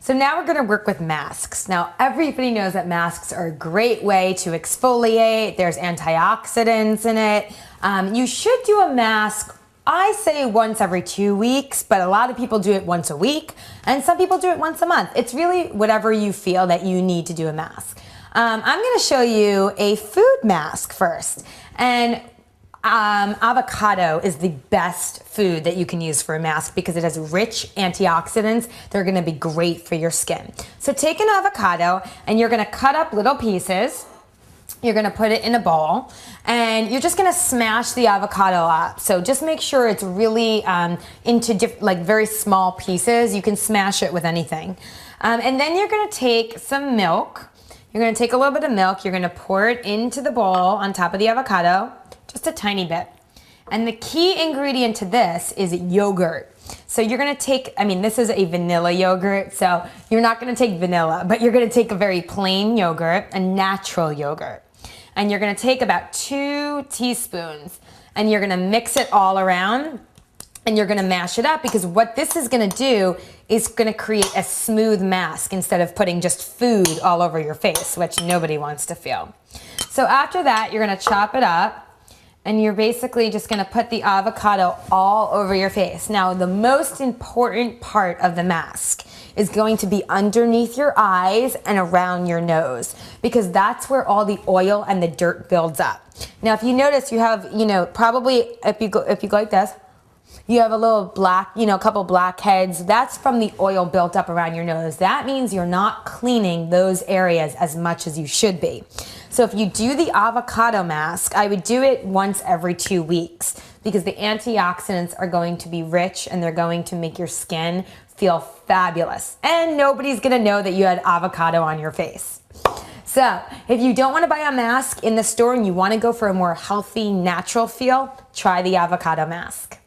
So now we're gonna work with masks. Now everybody knows that masks are a great way to exfoliate. There's antioxidants in it. You should do a mask, I say once every 2 weeks, but a lot of people do it once a week, and some people do it once a month. It's really whatever you feel that you need to do a mask. I'm gonna show you a food mask first. And avocado is the best food that you can use for a mask because it has rich antioxidants. They're gonna be great for your skin. So take an avocado and you're gonna cut up little pieces. You're gonna put it in a bowl and you're just gonna smash the avocado up. So just make sure it's really into like very small pieces. You can smash it with anything. And then you're gonna take some milk. You're gonna take a little bit of milk. You're gonna pour it into the bowl on top of the avocado. Just a tiny bit. And the key ingredient to this is yogurt. So you're gonna take, this is a vanilla yogurt, so you're not gonna take vanilla, but you're gonna take a very plain yogurt, a natural yogurt. And you're gonna take about 2 teaspoons and you're gonna mix it all around and you're gonna mash it up because what this is gonna do is gonna create a smooth mask instead of putting just food all over your face, which nobody wants to feel. So after that, you're gonna chop it up. And you're basically just gonna put the avocado all over your face. Now, the most important part of the mask is going to be underneath your eyes and around your nose because that's where all the oil and the dirt builds up. Now, if you notice, you have, probably if you go like this, you have a little black, a couple blackheads. That's from the oil built up around your nose. That means you're not cleaning those areas as much as you should be. So if you do the avocado mask, I would do it once every 2 weeks because the antioxidants are going to be rich and they're going to make your skin feel fabulous. And nobody's gonna know that you had avocado on your face. So if you don't wanna buy a mask in the store and you wanna go for a more healthy, natural feel, try the avocado mask.